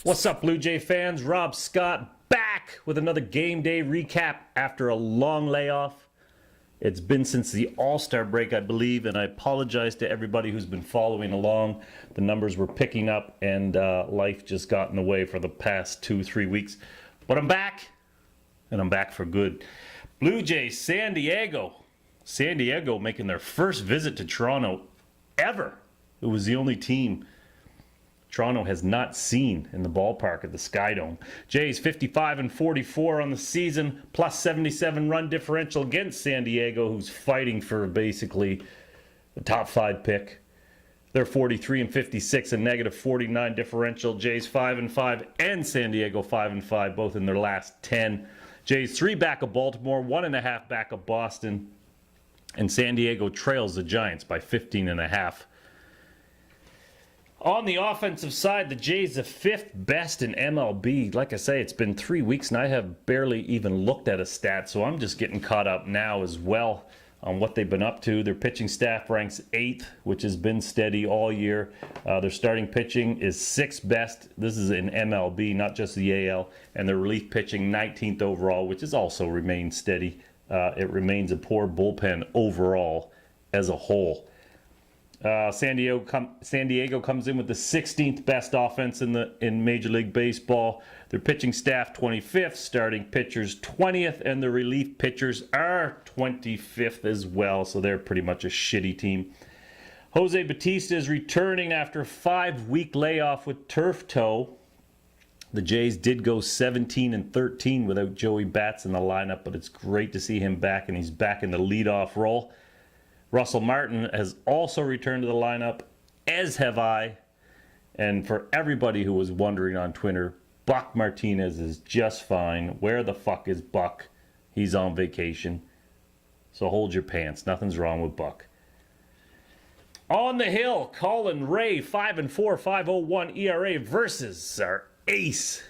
What's up, Blue Jay fans? Robb Scott back with another game day recap after a long layoff. It's been since the All-Star break, I believe, and I apologize to everybody who's been following along. The numbers were picking up, and life just got in the way for the past 2-3 weeks. But I'm back, and I'm back for good. Blue Jays, San Diego. San Diego making their first visit to Toronto ever. It was the only team Toronto has not seen in the ballpark at the Sky Dome. Jays 55-44 on the season, plus 77 run differential against San Diego, who's fighting for basically the top 5 pick. They're 43-56, a negative 49 differential. Jays 5-5 and San Diego 5-5, both in their last 10. Jays 3 back of Baltimore, 1.5 back of Boston, and San Diego trails the Giants by 15.5. On the offensive side, the Jays are 5th best in MLB. Like I say, it's been 3 weeks and I have barely even looked at a stat, so I'm just getting caught up now as well on what they've been up to. Their pitching staff ranks 8th, which has been steady all year. Their starting pitching is 6th best. This is in MLB, not just the AL. And their relief pitching 19th overall, which has also remained steady. It remains a poor bullpen overall as a whole. San Diego comes in with the 16th best offense in Major League Baseball. Their pitching staff 25th, starting pitchers 20th, and the relief pitchers are 25th as well. So they're pretty much a shitty team. Jose Bautista is returning after a 5-week layoff with turf toe. The Jays did go 17-13 without Joey Bats in the lineup, but it's great to see him back, and he's back in the leadoff role. Russell Martin has also returned to the lineup, as have I. And for everybody who was wondering on Twitter, Buck Martinez is just fine. Where the fuck is Buck? He's on vacation. So hold your pants. Nothing's wrong with Buck. On the hill, Colin Rea, 5-4, 5.01 ERA versus our ace,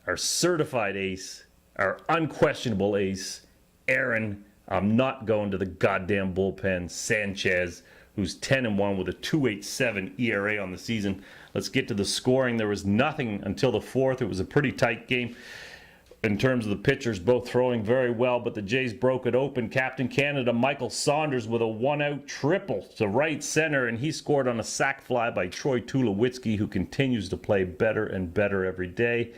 our certified ace, our unquestionable ace, Aaron. I'm not going to the goddamn bullpen. Sanchez, who's 10-1 with a 2.87 ERA on the season. Let's get to the scoring. There was nothing until the 4th. It was a pretty tight game in terms of the pitchers both throwing very well, but the Jays broke it open. Captain Canada Michael Saunders with a 1-out triple to right center, and he scored on a sac fly by Troy Tulowitzki, who continues to play better and better every day.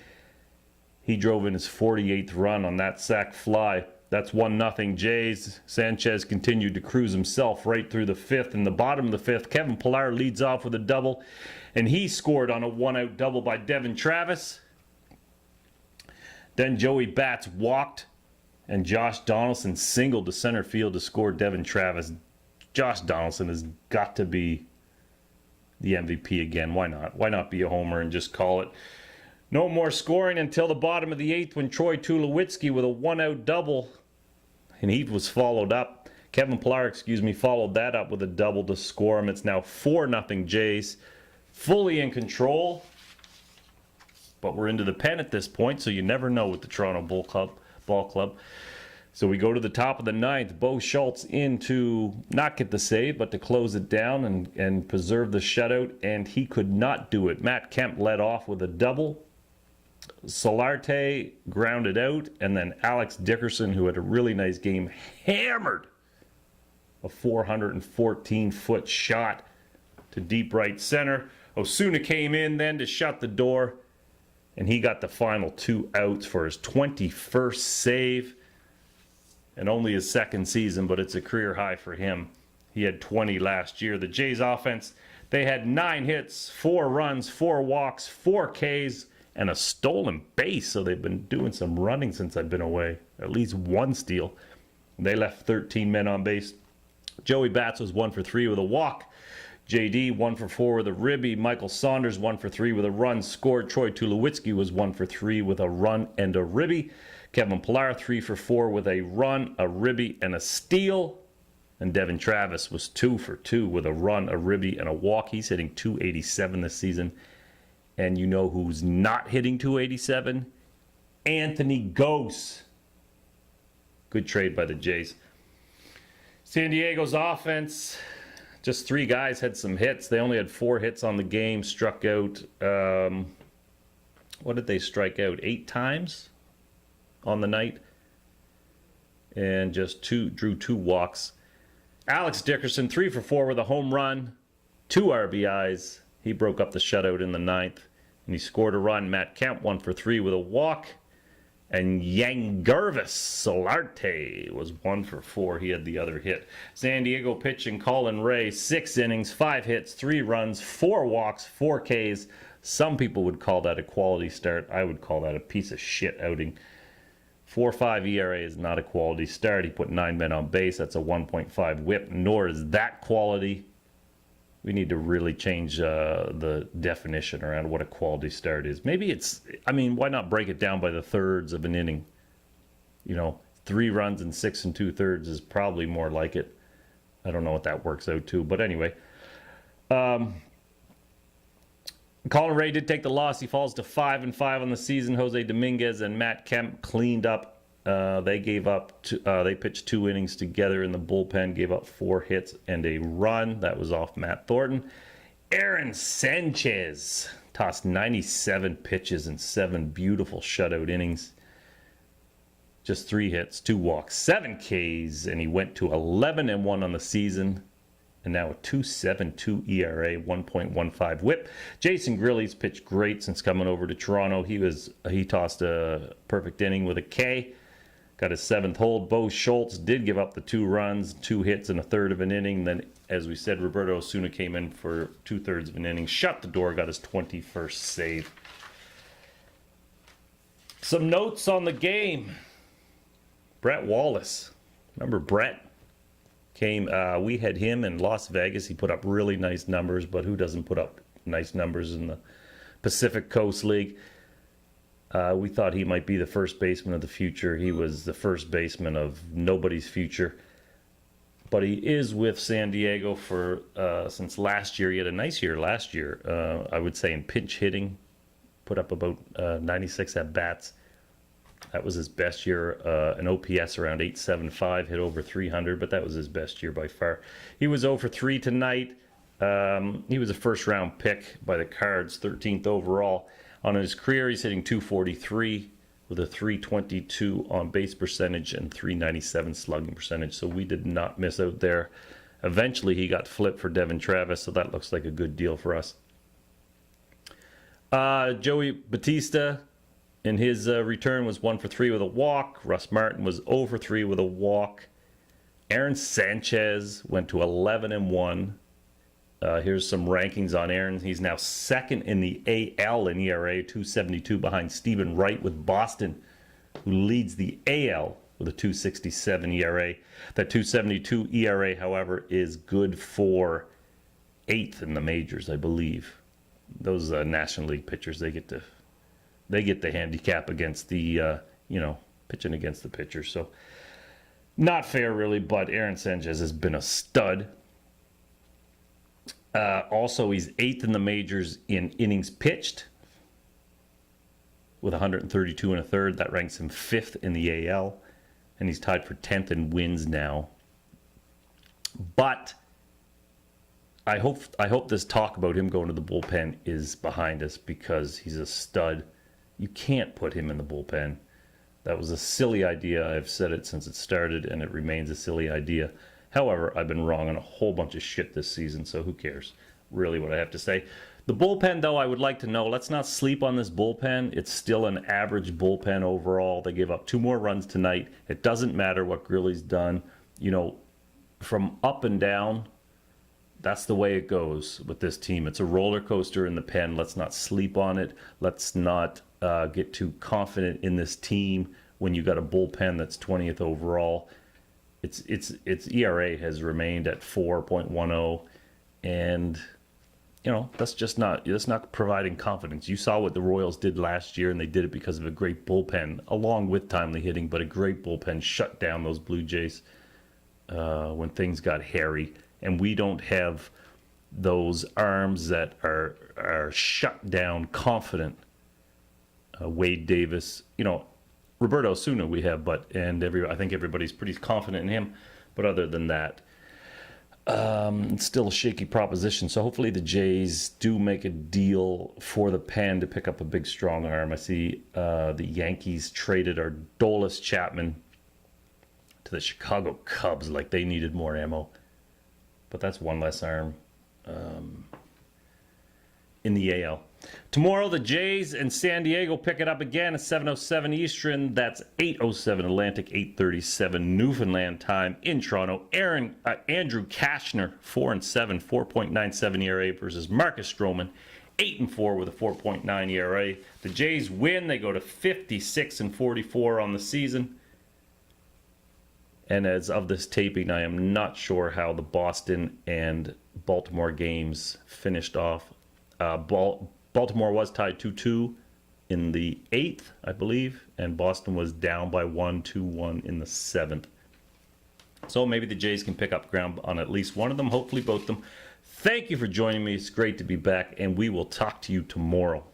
He drove in his 48th run on that sac fly. That's 1-0 Jays. Sanchez continued to cruise himself right through the 5th. In the bottom of the 5th, Kevin Pillar leads off with a double, and he scored on a 1-out double by Devin Travis. Then Joey Bats walked, and Josh Donaldson singled to center field to score Devin Travis. Josh Donaldson has got to be the MVP again. Why not? Why not be a homer and just call it? No more scoring until the bottom of the 8th when Troy Tulowitzki with a 1-out double, and he was followed up. Kevin Pillar, followed that up with a double to score him. It's now 4-0 Jays, fully in control. But we're into the pen at this point, so you never know with the Toronto Ball Club. So we go to the top of the 9th. Bo Schultz in to not get the save, but to close it down and preserve the shutout, and he could not do it. Matt Kemp led off with a double. Solarte grounded out, and then Alex Dickerson, who had a really nice game, hammered a 414-foot shot to deep right center. Osuna came in then to shut the door, and he got the final 2 outs for his 21st save, and only his 2nd season, but it's a career high for him. He had 20 last year. The Jays offense, they had 9 hits, 4 runs, 4 walks, 4 Ks, and a stolen base. So they've been doing some running since I've been away. At least 1 steal. They left 13 men on base. Joey Bats was 1 for 3 with a walk. JD 1 for 4 with a ribby. Michael Saunders 1 for 3 with a run scored. Troy Tulowitzki was 1 for 3 with a run and a ribby. Kevin Pillar 3 for 4 with a run, a ribby, and a steal. And Devin Travis was 2 for 2 with a run, a ribby, and a walk. He's hitting .287 this season. And you know who's not hitting .287? Anthony Gose. Good trade by the Jays. San Diego's offense, just 3 guys had some hits. They only had 4 hits on the game, struck out what did they strike out? 8 times on the night, and just drew 2 walks. Alex Dickerson, 3 for 4 with a home run, 2 RBIs. He broke up the shutout in the 9th, and he scored a run. Matt Kemp, 1 for 3 with a walk. And Yangervis Solarte was 1 for 4. He had the other hit. San Diego pitching Colin Rea, 6 innings, 5 hits, 3 runs, 4 walks, 4 Ks. Some people would call that a quality start. I would call that a piece of shit outing. 4.5 ERA is not a quality start. He put 9 men on base. That's a 1.5 whip, nor is that quality. We need to really change the definition around what a quality start is. Maybe it's, I mean, why not break it down by the thirds of an inning? 3 runs and 6 2/3 is probably more like it. I don't know what that works out to, but anyway. Colin Rea did take the loss. He falls to 5-5 on the season. Jose Dominguez and Matt Kemp cleaned up. They pitched 2 innings together in the bullpen, gave up 4 hits and a run. That was off Matt Thornton. Aaron Sanchez tossed 97 pitches in 7 beautiful shutout innings. Just 3 hits, 2 walks, 7 Ks, and he went to 11-1 on the season. And now a 2.72 ERA, 1.15 whip. Jason Grilli's pitched great since coming over to Toronto. He tossed a perfect inning with a K. Got his 7th hold. Bo Schultz did give up the 2 runs, 2 hits in a third of an inning. Then, as we said, Roberto Osuna came in for 2/3 of an inning, shut the door, got his 21st save. Some notes on the game. Brett Wallace. Remember Brett? We had him in Las Vegas. He put up really nice numbers, but who doesn't put up nice numbers in the Pacific Coast League? We thought he might be the first baseman of the future. He was the first baseman of nobody's future. But he is with San Diego for since last year. He had a nice year last year, I would say, in pinch hitting. Put up about 96 at-bats. That was his best year. An OPS around 875, hit over 300, but that was his best year by far. He was 0 for 3 tonight. He was a first-round pick by the Cards, 13th overall. On his career, he's hitting 243 with a 322 on-base percentage and 397 slugging percentage, so we did not miss out there. Eventually, he got flipped for Devin Travis, so that looks like a good deal for us. Joey Batista, in his return, was 1 for 3 with a walk. Russ Martin was 0 for 3 with a walk. Aaron Sanchez went to 11-1. Here's some rankings on Aaron. He's now 2nd in the AL in ERA, 2.72 behind Stephen Wright with Boston, who leads the AL with a 2.67 ERA. That 2.72 ERA, however, is good for 8th in the majors, I believe. Those National League pitchers, they get the handicap against the pitching against the pitchers. So not fair, really. But Aaron Sanchez has been a stud. Also, he's 8th in the majors in innings pitched with 132 1/3. That ranks him 5th in the AL, and he's tied for 10th in wins now. But I hope this talk about him going to the bullpen is behind us, because he's a stud. You can't put him in the bullpen. That was a silly idea. I've said it since it started, and it remains a silly idea. However, I've been wrong on a whole bunch of shit this season, so who cares? Really what I have to say. The bullpen, though, I would like to know, let's not sleep on this bullpen. It's still an average bullpen overall. They gave up 2 more runs tonight. It doesn't matter what Grilly's done. From up and down, that's the way it goes with this team. It's a roller coaster in the pen. Let's not sleep on it. Let's not get too confident in this team when you got a bullpen that's 20th overall. Its ERA has remained at 4.10, and that's not providing confidence. You saw what the Royals did last year, and they did it because of a great bullpen, along with timely hitting, but a great bullpen shut down those Blue Jays when things got hairy. And we don't have those arms that are shut down, confident. Wade Davis, Roberto Osuna we have, I think everybody's pretty confident in him. But other than that, It's still a shaky proposition. So hopefully the Jays do make a deal for the pen to pick up a big strong arm. I see the Yankees traded Aroldis Chapman to the Chicago Cubs like they needed more ammo. But that's one less arm in the AL. Tomorrow, the Jays and San Diego pick it up again at 7:07 Eastern. That's 8:07 Atlantic, 8:37 Newfoundland time in Toronto. Andrew Kashner, 4-7, 4.97 ERA versus Marcus Stroman, 8-4 with a 4.9 ERA. The Jays win. They go to 56-44 on the season. And as of this taping, I am not sure how the Boston and Baltimore games finished off. Baltimore was tied 2-2 in the 8th, I believe, and Boston was down by 1, 2-1 in the 7th. So maybe the Jays can pick up ground on at least one of them, hopefully both of them. Thank you for joining me. It's great to be back, and we will talk to you tomorrow.